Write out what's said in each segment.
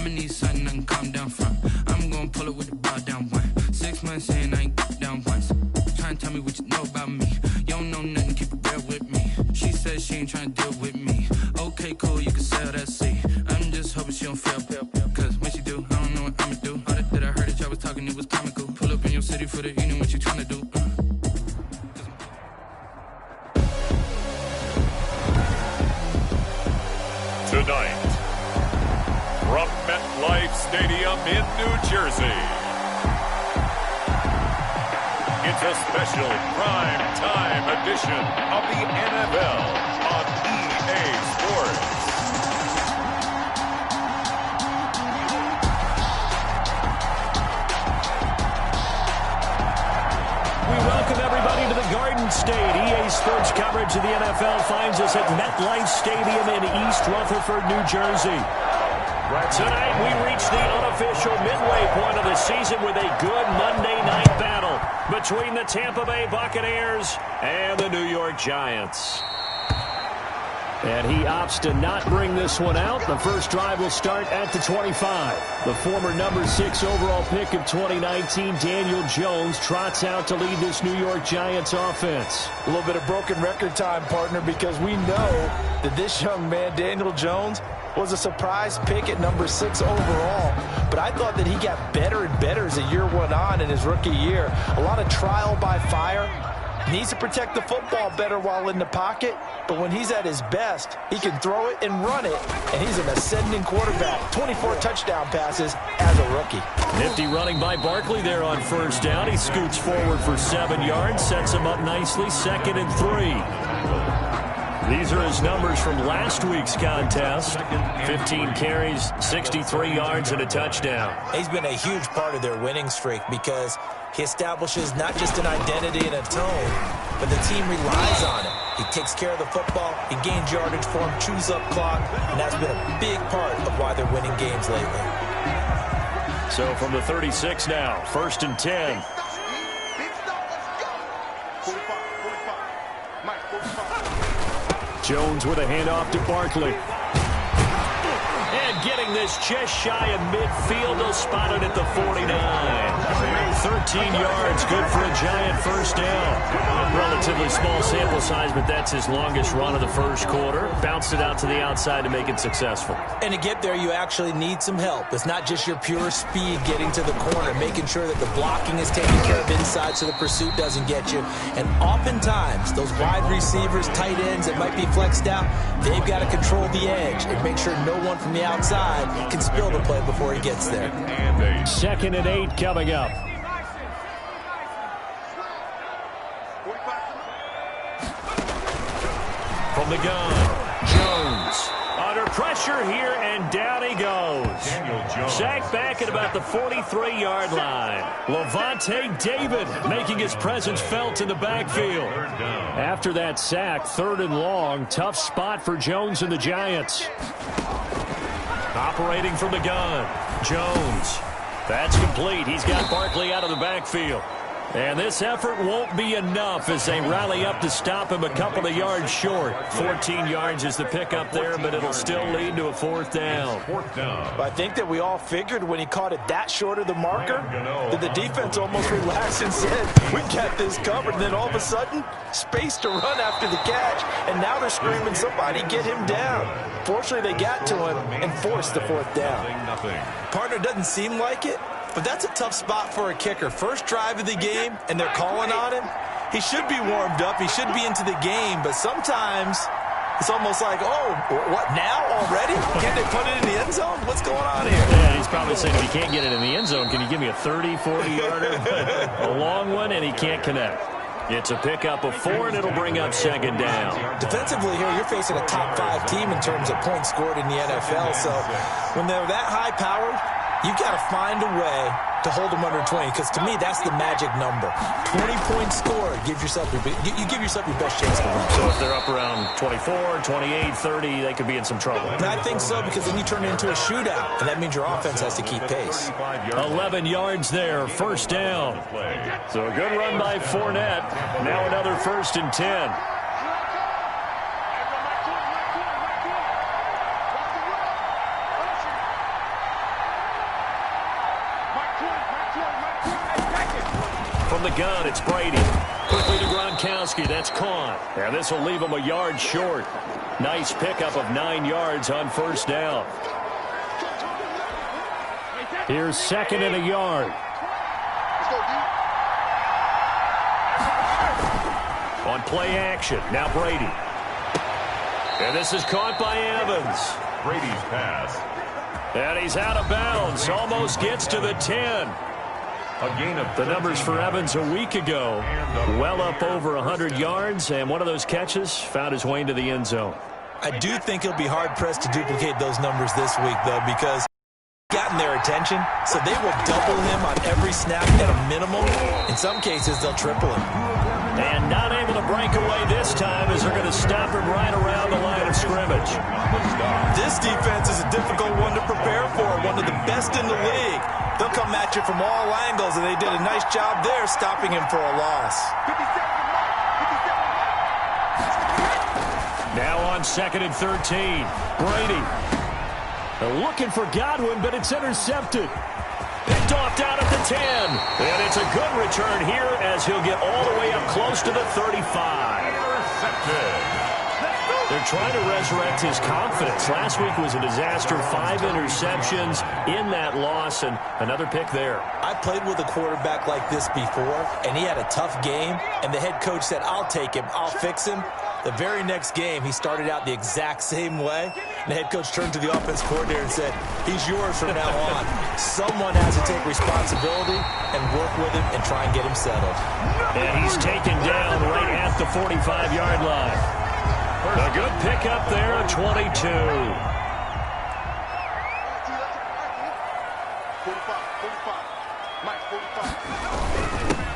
I'ma need something I can calm down from. I'm gonna pull it with the ball down one. 6 months in, I ain't down once. Trying to tell me what you know about me. You don't know nothing, keep it real with me. She says she ain't trying to deal with me. Okay, cool, you can sell that seat. I'm just hoping she don't fail. Cause when she do, I don't know what I'ma do. All that I heard that y'all was talking, it was comical. Pull up in your city for the evening, what you trying to do? Tonight, from MetLife Stadium in New Jersey, it's a special prime time edition of the NFL on EA Sports. We welcome everybody to the Garden State. EA Sports coverage of the NFL finds us at MetLife Stadium in East Rutherford, New Jersey. Tonight, we reach the unofficial midway point of the season with a good Monday night battle between the Tampa Bay Buccaneers and the New York Giants. And he opts to not bring this one out. The first drive will start at the 25. The former number 6 overall pick of 2019, Daniel Jones, trots out to lead this New York Giants offense. A little bit of broken record time, partner, because we know that this young man, Daniel Jones, was a surprise pick at number 6 overall. But I thought that he got better and better as the year went on in his rookie year. A lot of trial by fire. Needs to protect the football better while in the pocket, but when he's at his best, he can throw it and run it, and he's an ascending quarterback. 24 touchdown passes as a rookie. Nifty running by Barkley there on first down. He scoots forward for 7 yards, sets him up nicely, 2nd and 3. These are his numbers from last week's contest. 15 carries, 63 yards, and a touchdown. He's been a huge part of their winning streak because he establishes not just an identity and a tone, but the team relies on it. He takes care of the football, he gains yardage for him, chews up clock, and that's been a big part of why they're winning games lately. So from the 36 now, 1st and 10. Jones with a handoff to Barkley. And getting this just shy of midfield, they'll spot it at the 49. 13 yards, good for a Giant first down. Relatively small sample size, but that's his longest run of the first quarter. Bounced it out to the outside to make it successful. And to get there, you actually need some help. It's not just your pure speed getting to the corner, making sure that the blocking is taken care of inside so the pursuit doesn't get you. And oftentimes, those wide receivers, tight ends that might be flexed out, they've got to control the edge and make sure no one from the outside can spill the play before he gets there. 2nd and 8 coming up. From the gun, Jones under pressure here, and down he goes. Sacked back at about the 43-yard line. Levante David making his presence felt in the backfield. After that sack, 3rd and long, tough spot for Jones and the Giants. Operating from the gun, Jones. That's complete. He's got Barkley out of the backfield. And this effort won't be enough as they rally up to stop him a couple of yards short. 14 yards is the pickup there, but it'll still lead to a 4th down. I think that we all figured when he caught it that short of the marker that the defense almost relaxed and said, we got this covered. And then all of a sudden, space to run after the catch. And now they're screaming, somebody get him down. Fortunately, they got to him and forced the 4th down. Partner, doesn't seem like it, but that's a tough spot for a kicker. First drive of the game, and they're calling on him. He should be warmed up. He should be into the game, but sometimes it's almost like, oh, what, now already? Can't they put it in the end zone? What's going on here? Yeah, he's probably saying if he can't get it in the end zone, can you give me a 30, 40-yarder? A long one, and he can't connect. It's a pickup of 4, and it'll bring up 2nd down. Defensively here, you're facing a top 5 team in terms of points scored in the NFL, so when they're that high-powered, you've got to find a way to hold them under 20, because to me, that's the magic number. 20 points scored, you give yourself your best chance to win. So if they're up around 24, 28, 30, they could be in some trouble. And I think so, because then you turn it into a shootout, and that means your offense has to keep pace. 11 yards there, 1st down. So a good run by Fournette. Now another 1st and 10. From the gun, it's Brady. Quickly to Gronkowski. That's caught. And this will leave him a yard short. Nice pickup of 9 yards on first down. Here's 2nd and a yard. On play action, now Brady. And this is caught by Evans. Brady's pass. And he's out of bounds. Almost gets to the 10. A gain of the numbers for Evans a week ago. Well up over 100 yards. And one of those catches found his way into the end zone. I do think he'll be hard-pressed to duplicate those numbers this week, though, because he's gotten their attention, so they will double him on every snap at a minimum. In some cases, they'll triple him. And not able to break away this time as they're going to stop him right around the line of scrimmage. This defense is a difficult one to prepare for, one of the best in the league. They'll come at you from all angles, and they did a nice job there stopping him for a loss. Now on 2nd and 13. Brady. They're looking for Godwin, but it's intercepted. Picked off down at the 10. And it's a good return here as he'll get all the way up close to the 35. intercepted. They're trying to resurrect his confidence. Last week was a disaster. 5 interceptions in that loss, and another pick there. I played with a quarterback like this before, and he had a tough game, and the head coach said, I'll take him, I'll fix him. The very next game, he started out the exact same way, and the head coach turned to the offense coordinator and said, he's yours from now on. Someone has to take responsibility and work with him and try and get him settled. And he's taken down right at the 45-yard line. A good pickup there, a 22.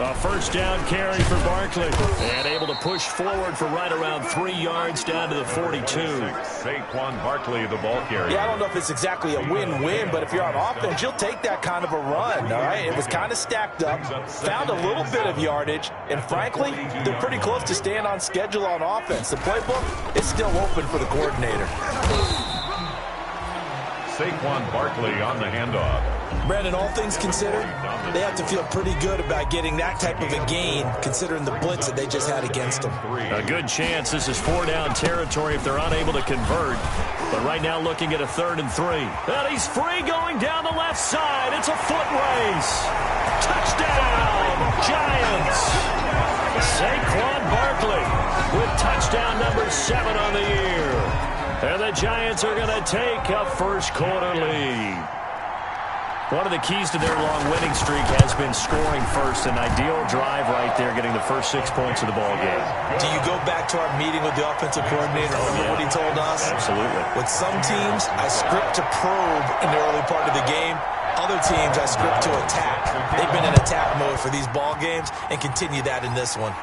A first down carry for Barkley. And able to push forward for right around 3 yards down to the 42. Saquon Barkley, the ball carrier. Yeah, I don't know if it's exactly a win-win, but if you're on offense, you'll take that kind of a run, all right? It was kind of stacked up, found a little bit of yardage, and frankly, they're pretty close to staying on schedule on offense. The playbook is still open for the coordinator. Saquon Barkley on the handoff. Brandon, all things considered, they have to feel pretty good about getting that type of a gain, considering the blitz that they just had against them. A good chance this is 4-down territory if they're unable to convert. But right now looking at a 3rd and 3. And he's free going down the left side. It's a foot race. Touchdown, Giants. Saquon Barkley with touchdown number 7 on the year. And the Giants are going to take a first-quarter lead. One of the keys to their long winning streak has been scoring first. An ideal drive right there, getting the first 6 points of the ball game. Do you go back to our meeting with the offensive coordinator? Remember what he told us? Absolutely. With some teams, I script to probe in the early part of the game. Other teams, I script to attack. They've been in attack mode for these ball games and continue that in this one.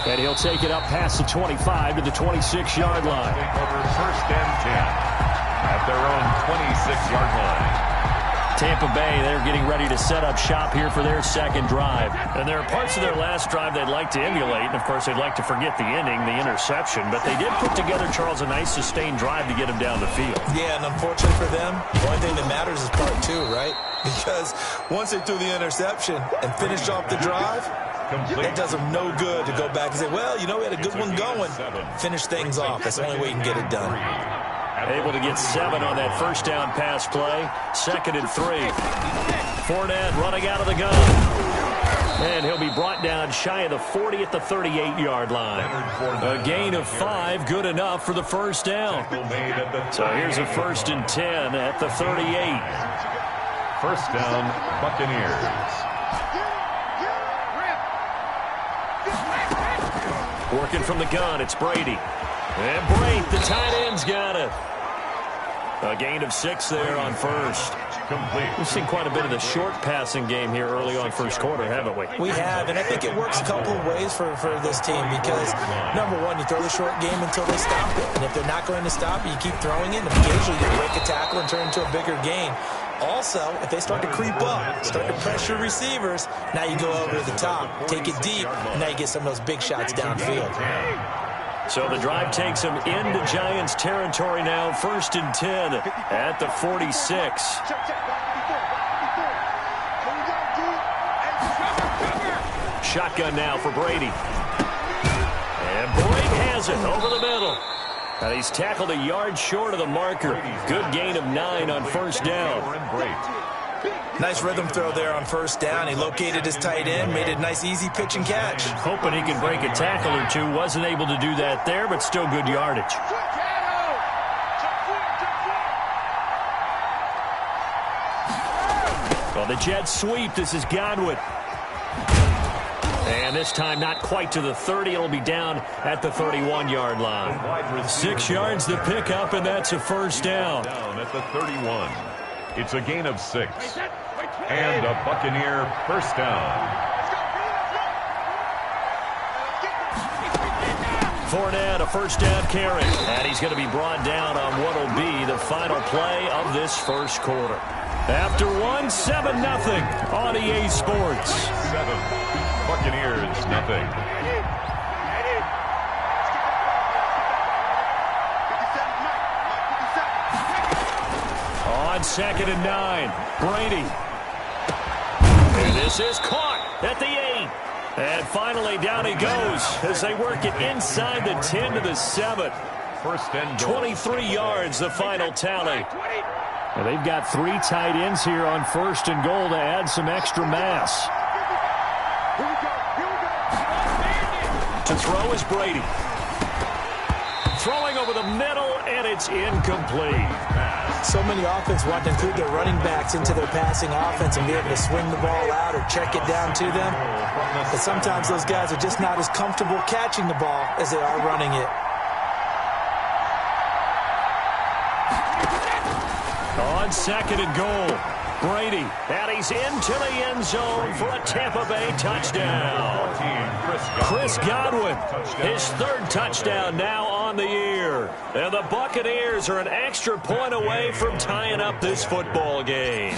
And he'll take it up past the 25 to the 26-yard line. Over 1st and 10 at their own 26-yard line. Tampa Bay, they're getting ready to set up shop here for their second drive. And there are parts of their last drive they'd like to emulate. And, of course, they'd like to forget the ending, the interception. But they did put together, Charles, a nice sustained drive to get him down the field. Yeah, and unfortunately for them, the only thing that matters is part 2, right? Because once they threw the interception and finished off the drive, it does them no good to go back and say, well, you know, we had a good one going. Finish things off. That's the only way you can get it done. Able to get 7 on that first down pass play. 2nd and 3. Fournette running out of the gun. And he'll be brought down shy of the 40 at the 38-yard line. A gain of 5, good enough for the first down. So here's a 1st and 10 at the 38. First down, Buccaneers. Working from the gun, it's Brady. And Brate, the tight end's got it. A gain of 6 there on first. Complete. We've seen quite a bit of the short passing game here early on first quarter, haven't we? We have, and I think it works a couple of ways for this team because, number one, you throw the short game until they stop it. And if they're not going to stop it, you keep throwing it, and occasionally you break a tackle and turn into a bigger gain. Also, if they start to creep up, start to pressure receivers, now you go over to the top, take it deep, and now you get some of those big shots downfield. So the drive takes them into Giants territory now. 1st and 10 at the 46. shotgun now for Brady. And Boyd has it over the middle. And he's tackled a yard short of the marker. Good gain of 9 on first down. Nice rhythm throw there on first down. He located his tight end, made a nice easy pitch and catch. Hoping he could break a tackle or two. Wasn't able to do that there, but still good yardage. Well, the Jets sweep. This is Godwin. And this time not quite to the 30. It'll be down at the 31-yard line. 6 yards the pickup, and that's a first down. Down at the 31. It's a gain of 6. And a Buccaneer first down. Fournette, a first down carry. And he's going to be brought down on what will be the final play of this first quarter. After 1, 7-0 on EA Sports. 7. Buccaneers, nothing. On 2nd and 9, Brady. And this is caught at the 8. And finally down he goes as they work it inside the 10 to the 7. First and goal. 23 yards, the final tally. Well, they've got 3 tight ends here on first and goal to add some extra mass. To throw is Brady. Throwing over the middle, and it's incomplete. So many offenses want to include their running backs into their passing offense and be able to swing the ball out or check it down to them. But sometimes those guys are just not as comfortable catching the ball as they are running it. On 2nd and goal, Brady, and he's into the end zone for a Tampa Bay touchdown. Chris Godwin, his 3rd touchdown now on the year. And the Buccaneers are an extra point away from tying up this football game.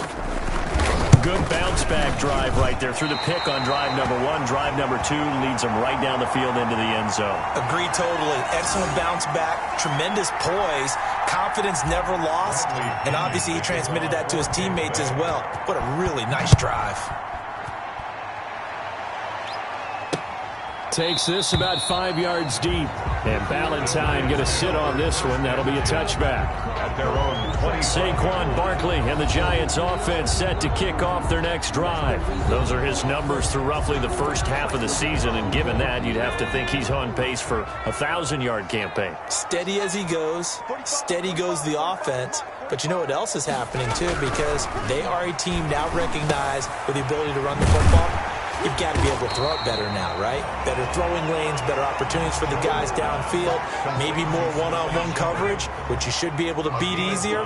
Good bounce-back drive right there through the pick on drive number 1. Drive number 2 leads them right down the field into the end zone. Agreed totally. Excellent bounce-back, tremendous poise, confidence never lost, and obviously he transmitted that to his teammates as well. What a really nice drive. Takes this about 5 yards deep. And Ballantyne going to sit on this one. That'll be a touchback. At their own 20. Saquon Barkley and the Giants offense set to kick off their next drive. Those are his numbers through roughly the first half of the season. And given that, you'd have to think he's on pace for a 1,000-yard campaign. Steady as he goes. Steady goes the offense. But you know what else is happening, too? Because they are a team now recognized with the ability to run the football. You've got to be able to throw it better now, right? Better throwing lanes, better opportunities for the guys downfield, maybe more one-on-one coverage, which you should be able to beat easier.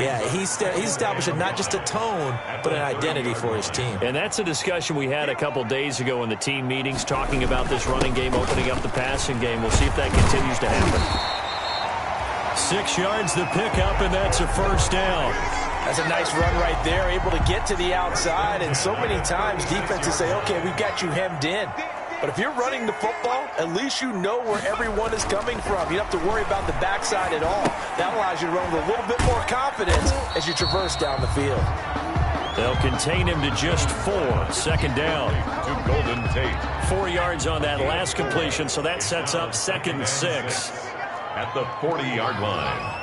Yeah, he's establishing not just a tone, but an identity for his team. And that's a discussion we had a couple days ago in the team meetings, talking about this running game, opening up the passing game. We'll see if that continues to happen. 6 yards the pickup, and that's a first down. That's a nice run right there, able to get to the outside. And so many times defenses say, okay, we've got you hemmed in. But if you're running the football, at least you know where everyone is coming from. You don't have to worry about the backside at all. That allows you to run with a little bit more confidence as you traverse down the field. They'll contain him to just 4. 2nd down. To Golden Tate. 4 yards on that last completion, so that sets up 2nd and 6. At the 40-yard line.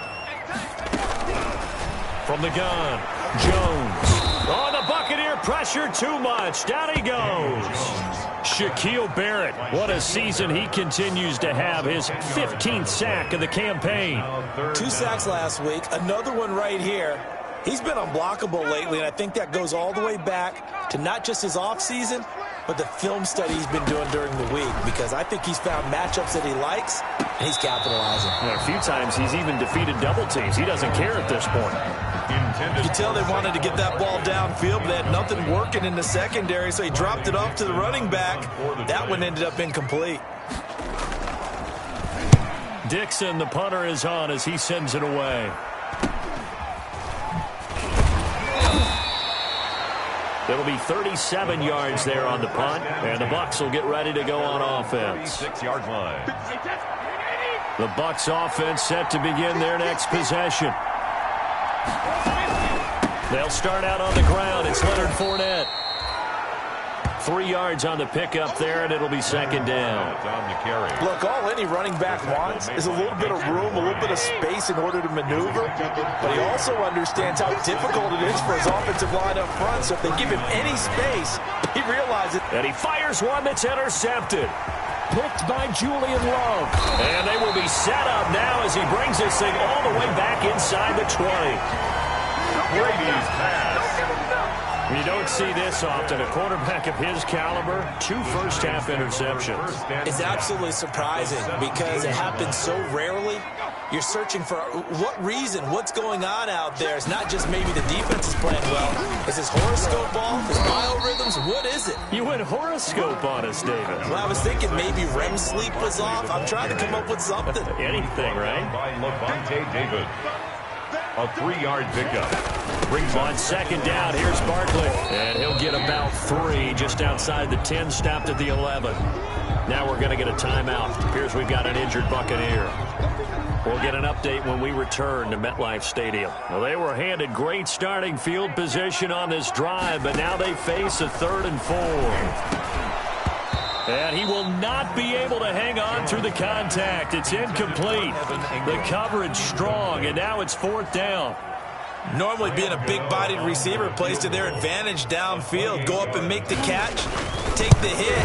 From the gun, Jones. Oh, the Buccaneer pressure too much. Down he goes. Shaquille Barrett, what a season he continues to have. His 15th sack of the campaign. 2 sacks last week, another one right here. He's been unblockable lately, and I think that goes all the way back to not just his offseason, but the film study he's been doing during the week, because I think he's found matchups that he likes, and he's capitalizing. And a few times he's even defeated double teams. He doesn't care at this point. You can tell they wanted to get that ball downfield, but they had nothing working in the secondary, so he dropped it off to the running back. That one ended up incomplete. Dixon, the punter, is on as he sends it away. It'll be 37 yards there on the punt, and the Bucks will get ready to go on offense. 36-yard line. The Bucks offense set to begin their next possession. They'll start out on the ground. It's Leonard Fournette. 3 yards on the pickup there, and it'll be second down. Look, all any running back wants is a little bit of room, a little bit of space in order to maneuver, but he also understands how difficult it is for his offensive line up front, so if they give him any space, he realizes. And he fires one that's intercepted. Picked by Julian Love. And they will be set up now as he brings this thing all the way back inside the 20. Brady's pass. You don't see this often. A quarterback of his caliber, 2 first-half interceptions. It's absolutely surprising because it happens so rarely. You're searching for what reason, what's going on out there. It's not just maybe the defense is playing well. Is this horoscope ball? Is biorhythms? What is it? You went horoscope on us, David. Well, I was thinking maybe REM sleep was off. I'm trying to come up with something. Anything, right? By Levante David. A 3-yard pickup. Brings on second down. Here's Barkley. And he'll get about 3 just outside the 10, stopped at the 11. Now we're going to get a timeout. Appears we've got an injured Buccaneer. We'll get an update when we return to MetLife Stadium. Well, they were handed great starting field position on this drive, but now they face a 3rd and 4. And he will not be able to hang on through the contact. It's incomplete. The coverage strong, and now it's 4th down. Normally being a big-bodied receiver plays to their advantage downfield. Go up and make the catch, take the hit,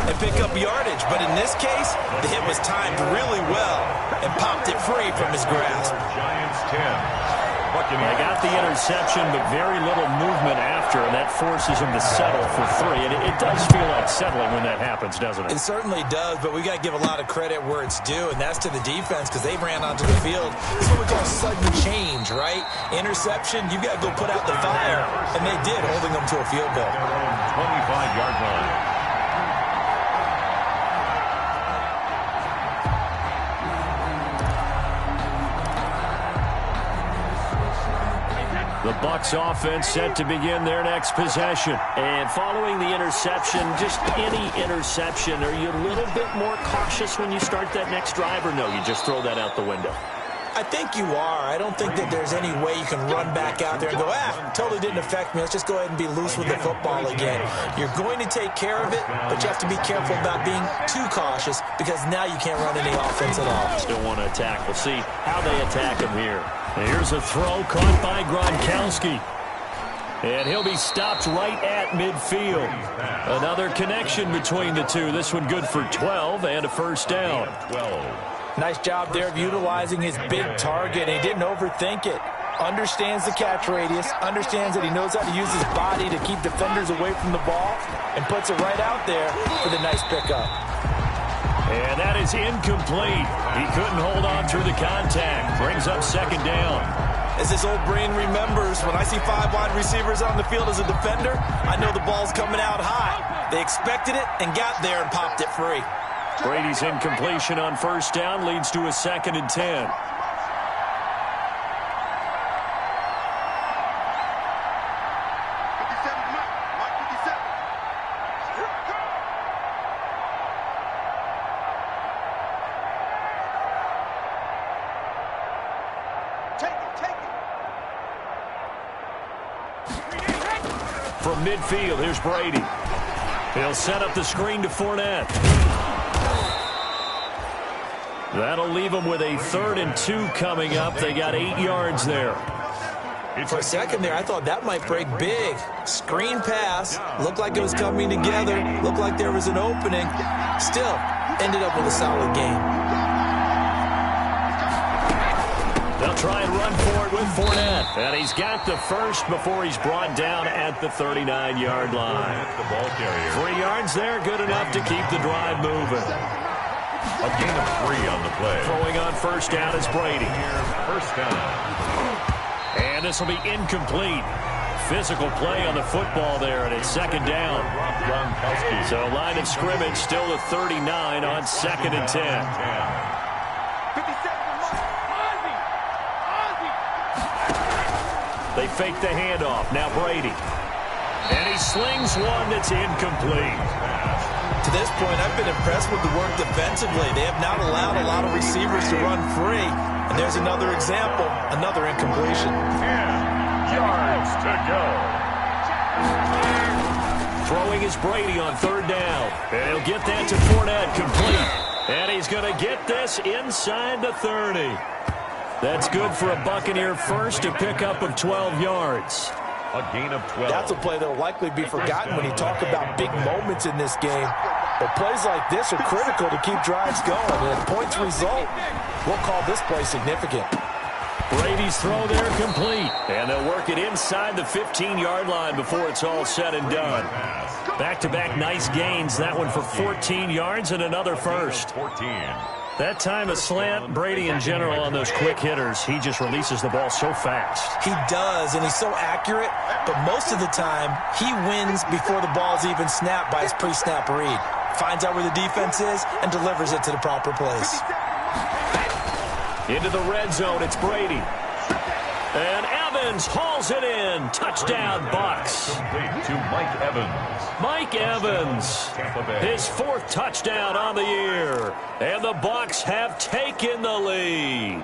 and pick up yardage. But in this case, the hit was timed really well and popped it free from his grasp. Giants 10. They got the interception, but very little movement after, and that forces him to settle for 3. And it does feel like settling when that happens, doesn't it? It certainly does, but we got to give a lot of credit where it's due, and that's to the defense because they ran onto the field. It's what we call sudden change, right? Interception, you got to go put out the fire, and they did, holding them to a field goal. 25-yard line. The Bucks offense set to begin their next possession. And following the interception, just any interception, are you a little bit more cautious when you start that next drive, or no, you just throw that out the window? I think you are. I don't think that there's any way you can run back out there and go, totally didn't affect me. Let's just go ahead and be loose with the football again. You're going to take care of it, but you have to be careful about being too cautious because now you can't run any offense at all. Still want to attack. We'll see how they attack him here. Here's a throw caught by Gronkowski. And he'll be stopped right at midfield. Another connection between the two. This one good for 12 and a first down. 12. Nice job there of utilizing his big target. He didn't overthink it. Understands the catch radius. Understands that he knows how to use his body to keep defenders away from the ball. And puts it right out there for the nice pickup. And that is incomplete. He couldn't hold on through the contact. Brings up second down. As this old brain remembers, when I see 5 wide receivers on the field as a defender, I know the ball's coming out high. They expected it and got there and popped it free. Brady's incompletion on first down leads to a 2nd and 10. From midfield, here's Brady. He'll set up the screen to Fournette. That'll leave them with a 3rd and 2 coming up. They got 8 yards there. For a second there, I thought that might break big. Screen pass. Looked like it was coming together. Looked like there was an opening. Still, ended up with a solid game. They'll try and run for it with Fournette. And he's got the first before he's brought down at the 39-yard line. 3 yards there, good enough to keep the drive moving. A gain of 3 on the play. Throwing on first down is Brady. First down. And this will be incomplete. Physical play on the football there, and it's 2nd down. So line of scrimmage still at 39 on 2nd and 10. They fake the handoff. Now Brady. And he slings one that's incomplete. To this point, I've been impressed with the work defensively. They have not allowed a lot of receivers to run free. And there's another example, another incompletion. 10 yards to go. Throwing is Brady on third down. And he'll get that to Fournette, complete. And he's going to get this inside the 30. That's good for a Buccaneer first, a pickup of 12 yards. A gain of 12. That's a play that will likely be forgotten when you talk about big moments in this game. But plays like this are critical to keep drives going. And if points result, we'll call this play significant. Brady's throw there complete. And they'll work it inside the 15-yard line before it's all said and done. Back-to-back nice gains. That one for 14 yards and another first. 14. That time a slant, Brady in general on those quick hitters, he just releases the ball so fast. He does, and he's so accurate, but most of the time he wins before the ball's even snapped by his pre-snap read. Finds out where the defense is and delivers it to the proper place. Into the red zone, it's Brady. And Evans hauls it in. Touchdown, Bucks. Complete to Mike Evans. Mike Evans, his fourth touchdown on the year. And the Bucks have taken the lead.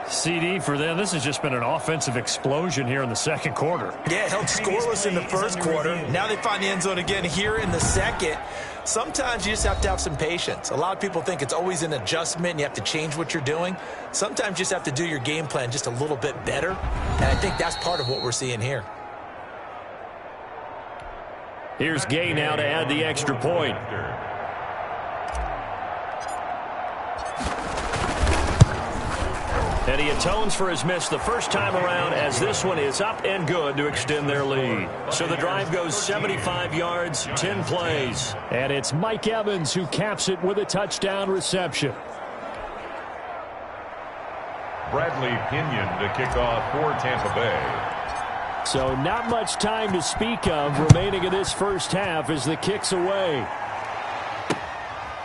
CD for them. This has just been an offensive explosion here in the second quarter. Yeah, held scoreless in the first quarter. Now they find the end zone again here in the second. Sometimes you just have to have some patience. A lot of people think it's always an adjustment and you have to change what you're doing. Sometimes you just have to do your game plan just a little bit better. And I think that's part of what we're seeing here. Here's Gay now to add the extra point. And he atones for his miss the first time around as this one is up and good to extend their lead. So the drive goes 75 yards, 10 plays. And it's Mike Evans who caps it with a touchdown reception. Bradley Pinion to kick off for Tampa Bay. So not much time to speak of remaining in this first half as the kick's away.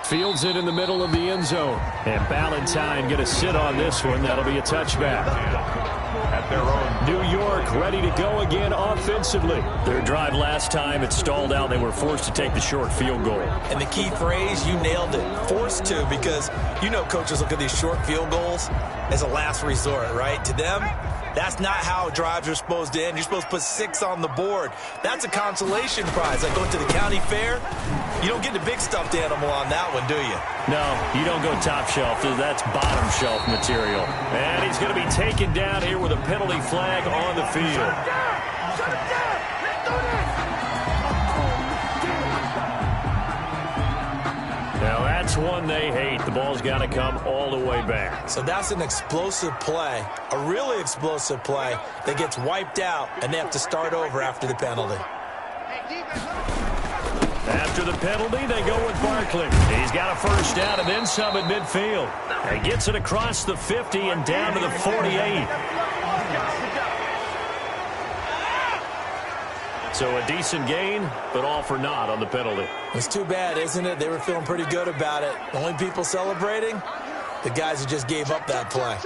Fields it in the middle of the end zone. And Ballantyne going to sit on this one. That'll be a touchback. At their own. New York ready to go again offensively. Their drive last time, it stalled out. They were forced to take the short field goal. And the key phrase, you nailed it. Forced to, because you know coaches look at these short field goals as a last resort, right? To them, that's not how drives are supposed to end. You're supposed to put 6 on the board. That's a consolation prize. Like going to the county fair, you don't get the big stuffed animal on that one, do you? No, you don't go top shelf. That's bottom shelf material. And he's going to be taken down here with a penalty flag on the field. Now that's one they hate. The ball's got to come all the way back. So that's an explosive play, a really explosive play that gets wiped out, and they have to start over after the penalty. After the penalty, they go with Barkley. He's got a first down and then some at midfield. He gets it across the 50 and down to the 48. So a decent gain, but all for naught on the penalty. It's too bad, isn't it? They were feeling pretty good about it. The only people celebrating, the guys who just gave up that play.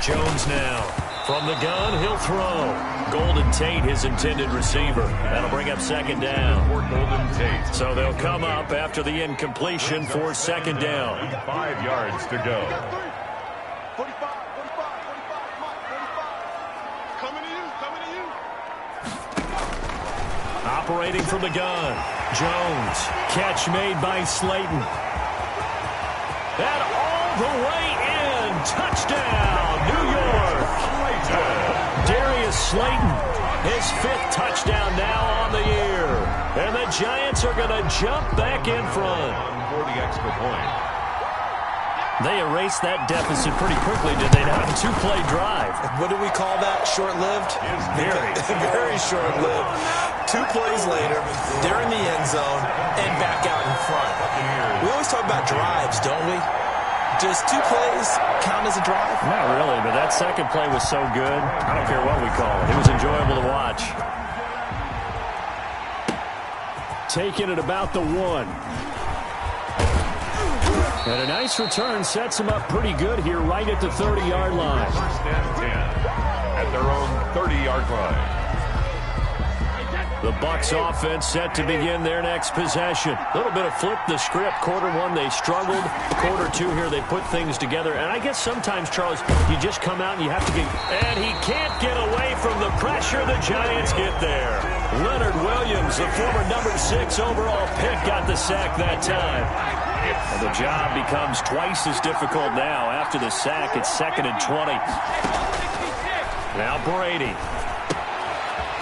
Jones now. From the gun, he'll throw. Golden Tate, his intended receiver. That'll bring up second down. For Golden Tate. So they'll come up after the incompletion for second down. 5 yards to go. 45. Coming to you. Operating from the gun. Jones. Catch made by Slayton. And all the way in. Touchdown, New York. Darius Slayton, his 5th touchdown now on the year. And the Giants are going to jump back in front. For the extra point. They erased that deficit pretty quickly, did they not? 2-play drive. What do we call that? Short-lived? Very short-lived. 2 plays later, they're in the end zone and back out in front. We always talk about drives, don't we? Does 2 plays count as a drive? Not really, but that second play was so good. I don't care what we call it. It was enjoyable to watch. Taking it about the 1. And a nice return sets him up pretty good here right at the 30-yard line. First and 10 at their own 30-yard line. The Bucks offense set to begin their next possession. A little bit of flip the script. Quarter one, they struggled. Quarter two here, they put things together. And I guess sometimes, Charles, you just come out and you have to get... And he can't get away from the pressure. The Giants get there. Leonard Williams, the former number 6 overall pick, got the sack that time. And the job becomes twice as difficult now. After the sack, it's 2nd and 20. Now Brady.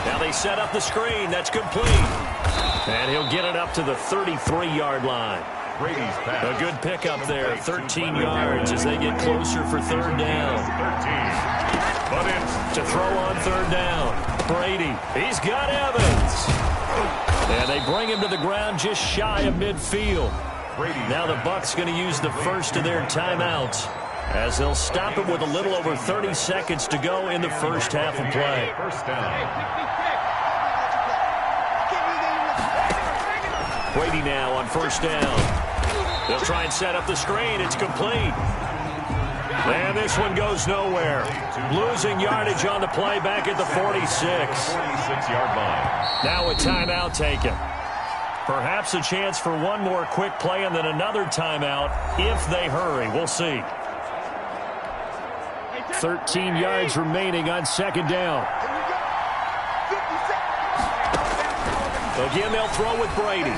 Now they set up the screen. That's complete. And he'll get it up to the 33-yard line. Brady's pass. A good pickup there. 13 yards as they get closer for 3rd down. 13. But it's to throw on 3rd down. Brady. He's got Evans. And they bring him to the ground just shy of midfield. Brady. Now the Bucks going to use the first of their timeouts, as they'll stop it with a little over 30 seconds to go in the first half of play. First down. Brady now on 1st down. They'll try and set up the screen. It's complete. And this one goes nowhere. Losing yardage on the play back at the 46. 46-yard line. Now a timeout taken. Perhaps a chance for one more quick play and then another timeout if they hurry. We'll see. 13 yards remaining on 2nd down. Again, they'll throw with Brady.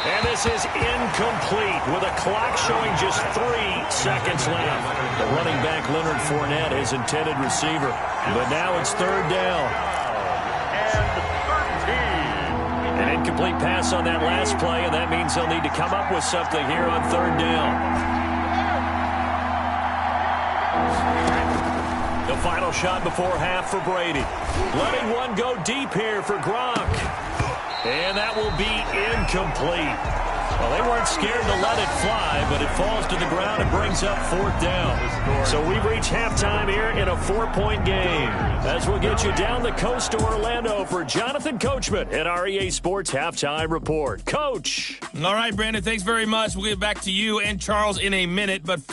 And this is incomplete with a clock showing just 3 seconds left. The running back, Leonard Fournette, his intended receiver. But now it's 3rd down. And 13. An incomplete pass on that last play, and that means they'll need to come up with something here on 3rd down. The final shot before half for Brady. Letting one go deep here for Gronk. And that will be incomplete. Well, they weren't scared to let it fly, but it falls to the ground and brings up 4th down. So we reach halftime here in a 4-point game. As we'll get you down the coast to Orlando for Jonathan Coachman at our EA Sports Halftime Report. Coach. All right, Brandon, thanks very much. We'll get back to you and Charles in a minute. But first,